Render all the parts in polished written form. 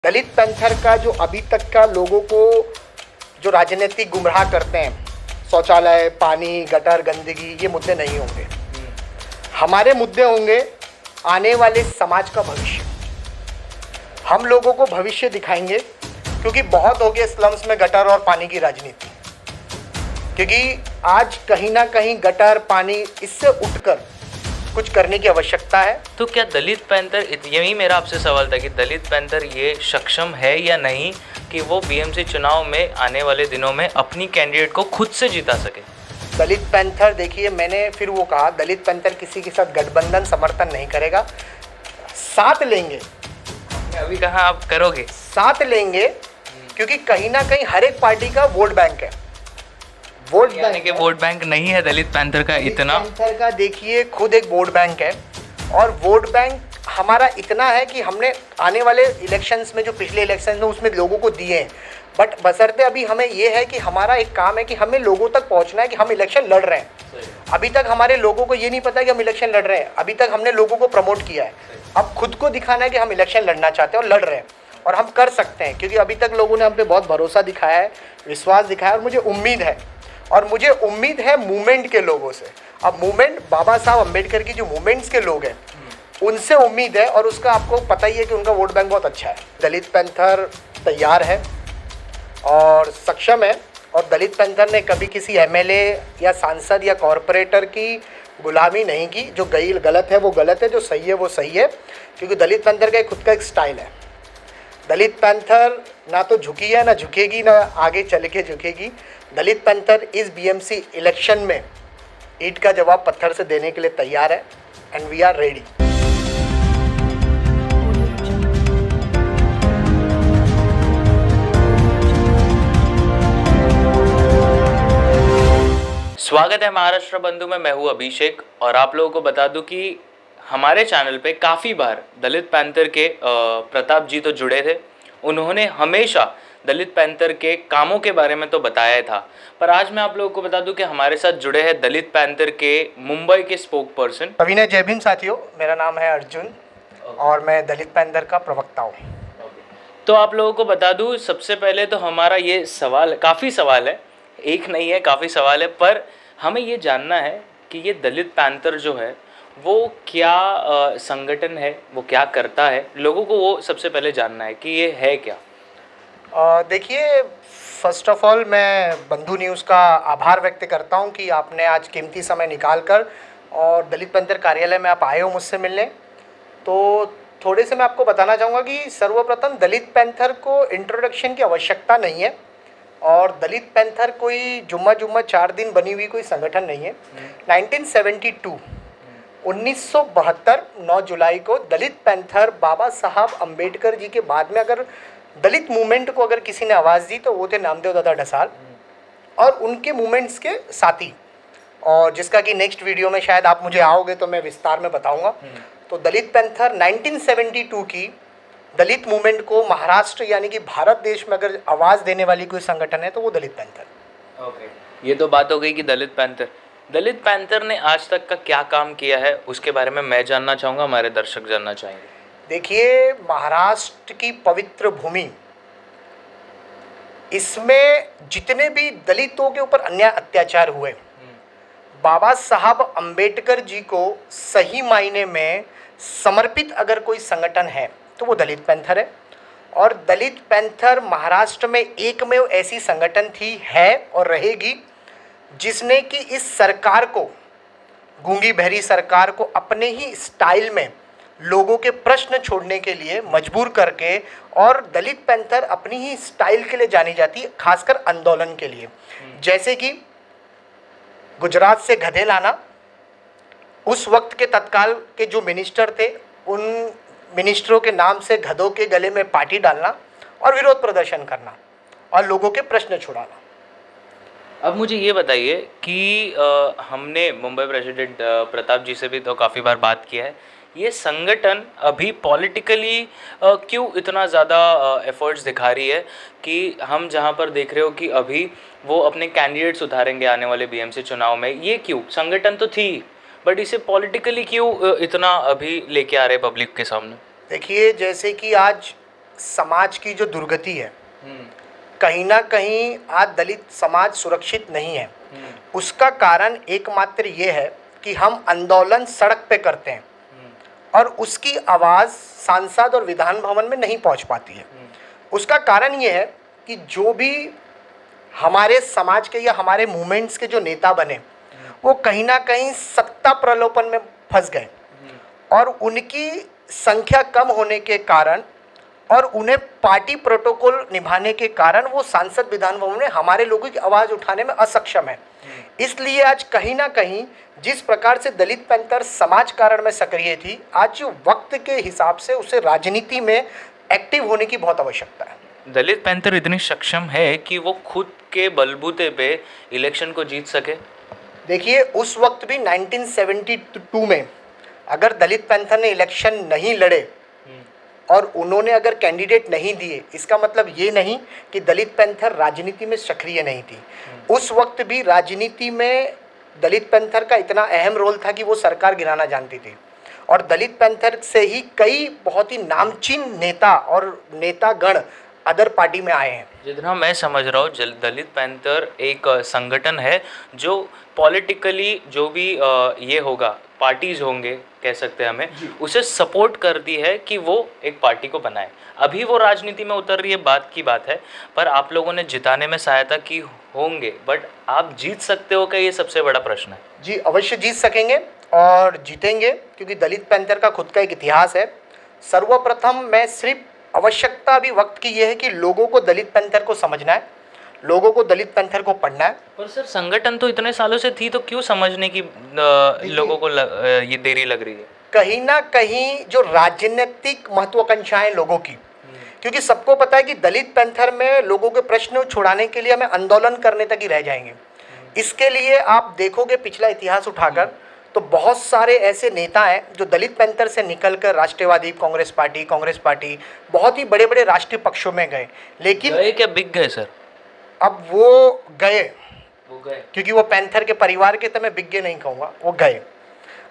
दलित panther का जो अभी तक का लोगों को जो राजनीतिक गुमराह करते हैं, शौचालय, पानी, गटर, गंदगी, ये मुद्दे नहीं होंगे। हमारे मुद्दे होंगे आने वाले समाज का भविष्य। हम लोगों को भविष्य दिखाएंगे, क्योंकि बहुत हो गया स्लम्स में गटर और पानी की राजनीति। क्योंकि आज कहीं ना कहीं गटर, पानी, इससे उठकर कुछ करने की आवश्यकता है। तो क्या दलित पैंथर, यही मेरा आपसे सवाल था कि दलित पैंथर ये सक्षम है या नहीं कि वो बीएमसी चुनाव में आने वाले दिनों में अपनी कैंडिडेट को खुद से जिता सके? दलित पैंथर, देखिए मैंने फिर वो कहा, दलित पैंथर किसी के साथ गठबंधन समर्थन नहीं करेगा। साथ लेंगे, अभी कहाँ आप करोगे? साथ लेंगे, क्योंकि कहीं ना कहीं हर एक पार्टी का वोट बैंक है। वोट यानी कि वोट बैंक नहीं है दलित पैंथर का इतना? पैंथर का देखिए खुद एक वोट बैंक है, और वोट बैंक हमारा इतना है कि हमने आने वाले इलेक्शंस में, जो पिछले इलेक्शंस में, उसमें लोगों को दिए हैं। बट बशर्ते अभी हमें ये है कि हमारा एक काम है कि हमें लोगों तक पहुंचना है कि हम इलेक्शन लड़ रहे हैं। अभी तक हमारे लोगों को ये नहीं पता कि हम इलेक्शन लड़ रहे हैं। अभी तक हमने लोगों को प्रमोट किया है, अब खुद को दिखाना है कि हम इलेक्शन लड़ना चाहते हैं और लड़ रहे हैं, और हम कर सकते हैं। क्योंकि अभी तक लोगों ने हम पे बहुत भरोसा दिखाया है, विश्वास दिखाया है, और मुझे उम्मीद है मूवमेंट के लोगों से। अब मूवमेंट, बाबा साहब अम्बेडकर की जो मूवमेंट्स के लोग हैं, उनसे उम्मीद है, और उसका आपको पता ही है कि उनका वोट बैंक बहुत अच्छा है। दलित पैंथर तैयार है और सक्षम है, और दलित पैंथर ने कभी किसी एमएलए या सांसद या कॉरपोरेटर की गुलामी नहीं की। जो गलत है वो गलत है, जो सही है वो सही है, क्योंकि दलित पैंथर का खुद का एक स्टाइल है। दलित पैंथर ना तो झुकी है, ना झुकेगी, ना आगे चल के झुकेगी। दलित पैंथर इस बीएमसी इलेक्शन में ईंट का जवाब पत्थर से देने के लिए तैयार है, एंड वी आर रेडी। स्वागत है महाराष्ट्र बंधु में, मैं हूँ अभिषेक, और आप लोगों को बता दूं कि हमारे चैनल पे काफ़ी बार दलित पैंथर के प्रताप जी तो जुड़े थे। उन्होंने हमेशा दलित पैंथर के कामों के बारे में तो बताया था, पर आज मैं आप लोगों को बता दूं कि हमारे साथ जुड़े हैं दलित पैंथर के मुंबई के स्पोक पर्सन। अभिनय, जय भीम साथियों, मेरा नाम है अर्जुन और मैं दलित पैंथर का प्रवक्ता हूँ। तो आप लोगों को बता दूं, सबसे पहले तो हमारा ये सवाल, काफ़ी सवाल है, एक नहीं है, काफ़ी सवाल है, पर हमें ये जानना है कि ये दलित पैंथर जो है वो क्या संगठन है, वो क्या करता है, लोगों को वो सबसे पहले जानना है कि ये है क्या। देखिए, फर्स्ट ऑफ ऑल मैं बंधु न्यूज़ का आभार व्यक्त करता हूं कि आपने आज कीमती समय निकाल कर और दलित पैंथर कार्यालय में आप आए हो मुझसे मिलने। तो थोड़े से मैं आपको बताना चाहूँगा कि सर्वप्रथम दलित पैंथर को इंट्रोडक्शन की आवश्यकता नहीं है, और दलित पैंथर कोई जुम्मा 4 दिन बनी हुई कोई संगठन नहीं है। 1972 1972 9 जुलाई को दलित पैंथर बाबा साहब अम्बेडकर जी के बाद में अगर दलित मूवमेंट को अगर किसी ने आवाज़ दी तो वो थे नामदेव दादा ढसाल और उनके मूवमेंट्स के साथी, और जिसका कि नेक्स्ट वीडियो में शायद आप मुझे आओगे तो मैं विस्तार में बताऊंगा। तो दलित पैंथर 1972 की दलित मूवमेंट को महाराष्ट्र यानी कि भारत देश में अगर आवाज़ देने वाली कोई संगठन है तो वो दलित पैंथर। ओके, ये तो बात हो गई कि दलित पैंथर ने आज तक का क्या काम किया है, उसके बारे में मैं जानना चाहूँगा, हमारे दर्शक जानना चाहेंगे। देखिए, महाराष्ट्र की पवित्र भूमि, इसमें जितने भी दलितों के ऊपर अन्याय अत्याचार हुए, बाबा साहब अम्बेडकर जी को सही मायने में समर्पित अगर कोई संगठन है तो वो दलित पैंथर है। और दलित पैंथर महाराष्ट्र में एकमेव ऐसी संगठन थी, है और रहेगी, जिसने कि इस सरकार को, गूंगी बहरी सरकार को, अपने ही स्टाइल में लोगों के प्रश्न छोड़ने के लिए मजबूर करके, और दलित पैंथर अपनी ही स्टाइल के लिए जानी जाती है, खासकर आंदोलन के लिए। जैसे कि गुजरात से गधे लाना, उस वक्त के तत्काल के जो मिनिस्टर थे उन मिनिस्टरों के नाम से गधों के गले में पाटी डालना और विरोध प्रदर्शन करना और लोगों के प्रश्न छुड़ाना। अब मुझे ये बताइए कि हमने मुंबई प्रेसिडेंट प्रताप जी से भी तो काफ़ी बार बात किया है, ये संगठन अभी पॉलिटिकली क्यों इतना ज़्यादा एफर्ट्स दिखा रही है कि हम जहाँ पर देख रहे हो कि अभी वो अपने कैंडिडेट्स उतारेंगे आने वाले बीएमसी चुनाव में, ये क्यों? संगठन तो थी, बट इसे पॉलिटिकली क्यों इतना अभी लेके आ रहे पब्लिक के सामने? देखिए, जैसे कि आज समाज की जो दुर्गति है, कहीं ना कहीं आज दलित समाज सुरक्षित नहीं है। उसका कारण एकमात्र ये है कि हम आंदोलन सड़क पे करते हैं और उसकी आवाज़ सांसद और विधान भवन में नहीं पहुंच पाती है। उसका कारण ये है कि जो भी हमारे समाज के या हमारे मूवमेंट्स के जो नेता बने, वो कहीं ना कहीं सत्ता प्रलोभन में फंस गए और उनकी संख्या कम होने के कारण और उन्हें पार्टी प्रोटोकॉल निभाने के कारण वो सांसद विधान भवन में हमारे लोगों की आवाज़ उठाने में असक्षम है। इसलिए आज कहीं ना कहीं जिस प्रकार से दलित पैंथर समाज कारण में सक्रिय थी, आज वक्त के हिसाब से उसे राजनीति में एक्टिव होने की बहुत आवश्यकता है। दलित पैंथर इतनी सक्षम है कि वो खुद के बलबूते पे इलेक्शन को जीत सके? देखिए, उस वक्त भी 1972 में अगर दलित पैंथर ने इलेक्शन नहीं लड़े और उन्होंने अगर कैंडिडेट नहीं दिए, इसका मतलब ये नहीं कि दलित पैंथर राजनीति में सक्रिय नहीं थी। उस वक्त भी राजनीति में दलित पैंथर का इतना अहम रोल था कि वो सरकार गिराना जानती थी और दलित पैंथर से ही कई बहुत ही नामचीन नेता और नेतागण अदर पार्टी में आए हैं। जितना मैं समझ रहा हूँ, दलित पैंथर एक संगठन है जो पॉलिटिकली जो भी ये होगा, पार्टीज होंगे कह सकते हैं हमें, उसे सपोर्ट करती है कि वो एक पार्टी को बनाए। अभी वो राजनीति में उतर रही है, बात की बात है, पर आप लोगों ने जिताने में सहायता की होंगे, बट आप जीत सकते हो क्या? ये सबसे बड़ा प्रश्न है। जी, अवश्य जीत सकेंगे और जीतेंगे, क्योंकि दलित पैंथर का खुद का एक इतिहास है। सर्वप्रथम मैं सिर्फ आवश्यकता भी वक्त की ये है कि लोगों को दलित पैंथर को समझना है, लोगों को दलित पैंथर को पढ़ना है। पर सर, संगठन तो इतने सालों से थी, तो क्यों समझने की लोगों को ये देरी लग रही है? कहीं ना कहीं जो राजनीतिक महत्वाकांक्षाएं लोगों की, क्योंकि सबको पता है कि दलित पैंथर में लोगों के प्रश्न छुड़ाने के लिए हमें आंदोलन करने तक ही रह जाएंगे। इसके लिए आप देखोगे पिछला इतिहास उठाकर तो बहुत सारे ऐसे नेता हैं जो दलित पैंथर से निकलकर राष्ट्रवादी कांग्रेस पार्टी बहुत ही बड़े बड़े राष्ट्रीय पक्षों में गए, लेकिन गए क्या? बिक गए सर? अब वो गए क्योंकि वो पैंथर के परिवार के, तो मैं बिक गए नहीं कहूँगा, वो गए।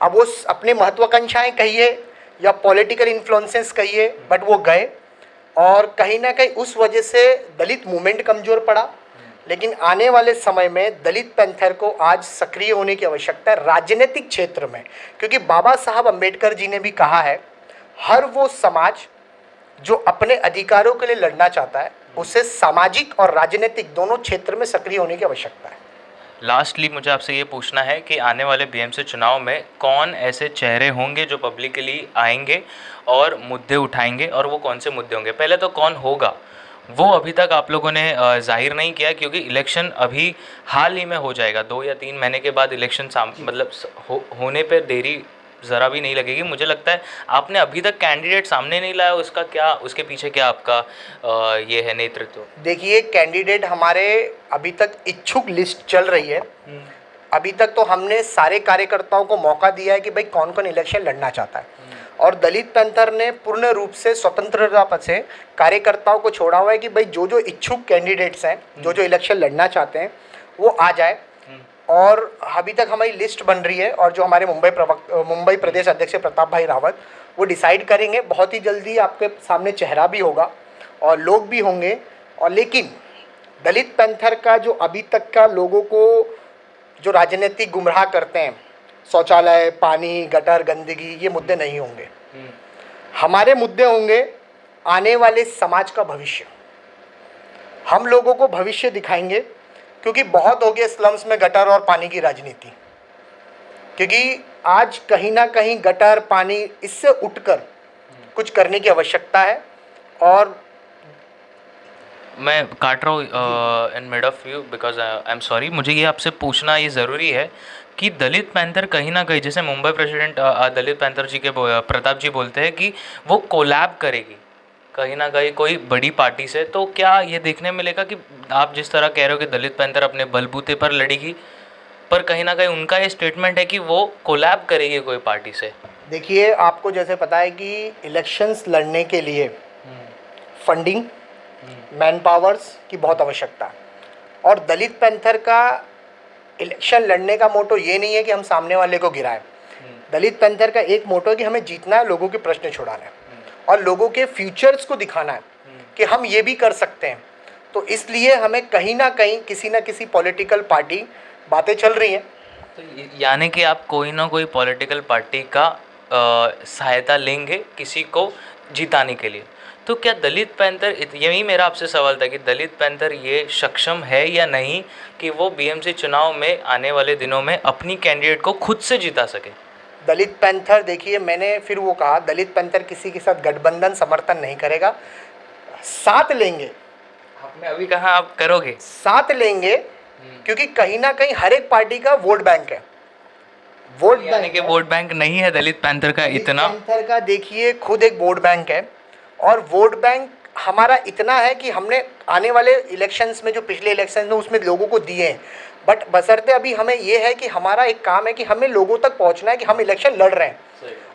अब वो अपनी महत्वाकांक्षाएं कहिए या पॉलिटिकल इन्फ्लुएंसेस कहिए, बट वो गए और कहीं ना कहीं उस वजह से दलित मूवमेंट कमज़ोर पड़ा। लेकिन आने वाले समय में दलित पैंथर को आज सक्रिय होने की आवश्यकता है राजनीतिक क्षेत्र में, क्योंकि बाबा साहब अम्बेडकर जी ने भी कहा है, हर वो समाज जो अपने अधिकारों के लिए लड़ना चाहता है उसे सामाजिक और राजनीतिक दोनों क्षेत्र में सक्रिय होने की आवश्यकता है। लास्टली मुझे आपसे ये पूछना है कि आने वाले बीएमसी चुनाव में कौन ऐसे चेहरे होंगे जो पब्लिकली आएंगे और मुद्दे उठाएंगे, और वो कौन से मुद्दे होंगे? पहले तो कौन होगा वो अभी तक आप लोगों ने जाहिर नहीं किया, क्योंकि इलेक्शन अभी हाल ही में हो जाएगा। 2 या 3 महीने के बाद इलेक्शन मतलब होने पर देरी ज़रा भी नहीं लगेगी। मुझे लगता है आपने अभी तक कैंडिडेट सामने नहीं लाया, उसका क्या, उसके पीछे क्या आपका ये है नेतृत्व? देखिए, कैंडिडेट हमारे अभी तक इच्छुक लिस्ट चल रही है। अभी तक तो हमने सारे कार्यकर्ताओं को मौका दिया है कि भाई कौन कौन इलेक्शन लड़ना चाहता है, और दलित पैंथर ने पूर्ण रूप से स्वतंत्रता से कार्यकर्ताओं को छोड़ा हुआ है कि भाई जो जो इच्छुक कैंडिडेट्स हैं, जो जो इलेक्शन लड़ना चाहते हैं, वो आ जाए। और अभी तक हमारी लिस्ट बन रही है और जो हमारे मुंबई प्रदेश अध्यक्ष प्रताप भाई रावत वो डिसाइड करेंगे। बहुत ही जल्दी आपके सामने चेहरा भी होगा और लोग भी होंगे। और लेकिन दलित पैंथर का जो अभी तक का लोगों को जो राजनीतिक गुमराह करते हैं, शौचालय, पानी, गटर, गंदगी, ये मुद्दे नहीं होंगे। हमारे मुद्दे होंगे आने वाले समाज का भविष्य। हम लोगों को भविष्य दिखाएंगे, क्योंकि बहुत हो गया स्लम्स में गटर और पानी की राजनीति। क्योंकि आज कहीं ना कहीं गटर, पानी, इससे उठकर कुछ करने की आवश्यकता है। और मैं काट रहा हूँ in mid of you, because I am sorry, मुझे ये आपसे पूछना ये ज़रूरी है कि दलित पैंथर कहीं ना कहीं, जैसे मुंबई प्रेसिडेंट दलित पैंथर जी के प्रताप जी बोलते हैं कि वो कोलैब करेगी कहीं ना कहीं कोई बड़ी पार्टी से, तो क्या ये देखने मिलेगा कि आप जिस तरह कह रहे हो कि दलित पैंथर अपने बलबूते पर लड़ेगी, पर कहीं ना कहीं उनका ये स्टेटमेंट है कि वो कोलैब करेगी कोई पार्टी से? देखिए, आपको जैसे पता है कि इलेक्शंस लड़ने के लिए फंडिंग, मैन पावर्स की बहुत आवश्यकता है। और दलित पैंथर का इलेक्शन लड़ने का मोटो ये नहीं है कि हम सामने वाले को गिराएं। दलित पैंथर का एक मोटो है कि हमें जीतना है, लोगों के प्रश्न छुड़ाना है और लोगों के फ्यूचर्स को दिखाना है। कि हम ये भी कर सकते हैं। तो इसलिए हमें कहीं ना किसी पॉलिटिकल पार्टी बातें चल रही हैं। तो यानी कि आप कोई ना कोई पॉलिटिकल पार्टी का सहायता लेंगे किसी को जिताने के लिए। तो क्या दलित पैंथर, यही मेरा आपसे सवाल था कि दलित पैंथर ये सक्षम है या नहीं कि वो बीएमसी चुनाव में आने वाले दिनों में अपनी कैंडिडेट को खुद से जिता सके। दलित पैंथर, देखिए मैंने फिर वो कहा, दलित पैंथर किसी के साथ गठबंधन समर्थन नहीं करेगा, साथ लेंगे। आपने अभी कहा आप करोगे। साथ लेंगे क्योंकि कहीं ना कहीं हर एक पार्टी का वोट बैंक है। वोट यानी कि वोट बैंक नहीं है दलित पैंथर का इतना। पैंथर का देखिए खुद एक वोट बैंक है, और वोट बैंक हमारा इतना है कि हमने आने वाले इलेक्शंस में, जो पिछले इलेक्शंस में, उसमें लोगों को दिए हैं। बट बशर्ते अभी हमें ये है कि हमारा एक काम है कि हमें लोगों तक पहुंचना है कि हम इलेक्शन लड़ रहे हैं।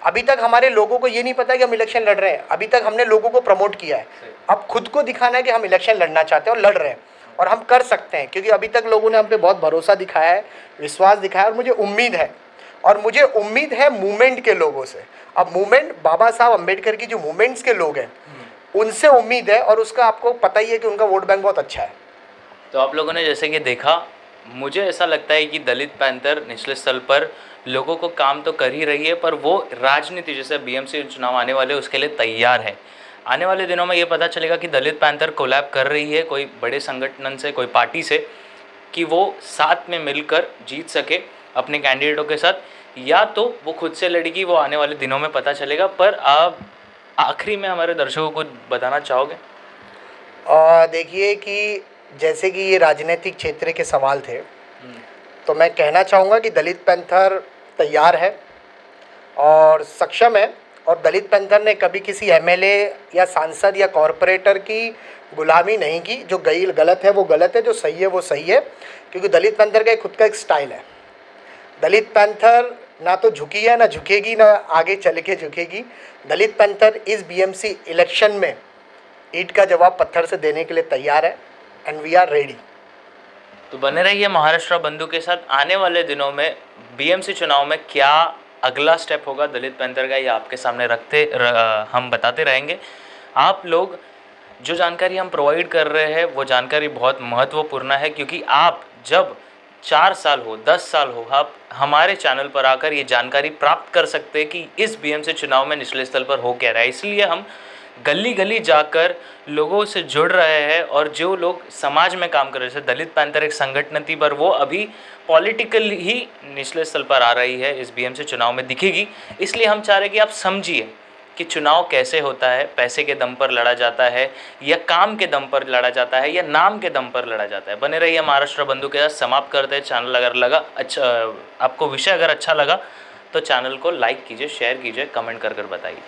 अभी तक हमारे लोगों को ये नहीं पता कि हम इलेक्शन लड़ रहे हैं। अभी तक हमने लोगों को प्रमोट किया है, अब खुद को दिखाना है कि हम इलेक्शन लड़ना चाहते हैं और लड़ रहे हैं, और हम कर सकते हैं क्योंकि अभी तक लोगों ने हम पे बहुत भरोसा दिखाया है, विश्वास दिखाया है, और मुझे उम्मीद है मूवमेंट के लोगों से। अब मूवमेंट, बाबा साहब अम्बेडकर की जो मूवमेंट्स के लोग हैं उनसे उम्मीद है, और उसका आपको पता ही है कि उनका वोट बैंक बहुत अच्छा है। तो आप लोगों ने जैसे कि देखा, मुझे ऐसा लगता है कि दलित पैंथर निचले स्तर पर लोगों को काम तो कर ही रही है, पर वो राजनीति, जैसे बीएमसी चुनाव आने वाले उसके लिए तैयार है। आने वाले दिनों में ये पता चलेगा कि दलित पैंथर कोलैब कर रही है कोई बड़े संगठन से, कोई पार्टी से, कि वो साथ में मिलकर जीत सके अपने कैंडिडेटों के साथ, या तो वो खुद से लड़ेगी, वो आने वाले दिनों में पता चलेगा। पर आप आखिरी में हमारे दर्शकों को बताना चाहोगे? देखिए कि जैसे कि ये राजनीतिक क्षेत्र के सवाल थे, तो मैं कहना चाहूँगा कि दलित पैंथर तैयार है और सक्षम है, और दलित पैंथर ने कभी किसी एमएलए या सांसद या कॉरपोरेटर की गुलामी नहीं की। जो गलत है वो गलत है, जो सही है वो सही है, क्योंकि दलित पैंथर का खुद का एक स्टाइल है। दलित पैंथर ना तो झुकी है, ना झुकेगी, ना आगे चल के झुकेगी। दलित पैंथर इस बीएमसी इलेक्शन में ईंट का जवाब पत्थर से देने के लिए तैयार है, एंड वी आर रेडी। तो बने रहिए महाराष्ट्र बंधु के साथ। आने वाले दिनों में बीएमसी चुनाव में क्या अगला स्टेप होगा दलित पैंथर का, ये आपके सामने हम बताते रहेंगे। आप लोग, जो जानकारी हम प्रोवाइड कर रहे हैं वो जानकारी बहुत महत्वपूर्ण है, क्योंकि आप जब 4 साल हो, 10 साल हो, आप हमारे चैनल पर आकर ये जानकारी प्राप्त कर सकते हैं कि इस बीएमसी चुनाव में निचले स्तर पर हो क्या रहा है। इसलिए हम गली गली जाकर लोगों से जुड़ रहे हैं, और जो लोग समाज में काम कर रहे हैं, जैसे दलित पैंथर एक संगठन थी, पर वो अभी पॉलिटिकल ही निचले स्तर पर आ रही है, इस बीएमसी चुनाव में दिखेगी। इसलिए हम चाह रहे हैं कि आप समझिए कि चुनाव कैसे होता है, पैसे के दम पर लड़ा जाता है, या काम के दम पर लड़ा जाता है, या नाम के दम पर लड़ा जाता है। बने रहिए महाराष्ट्र बंधु के साथ। समाप्त करते हैं। चैनल अगर लगा अच्छा, आपको विषय अगर अच्छा लगा तो चैनल को लाइक कीजिए, शेयर कीजिए, कमेंट कर बताइए।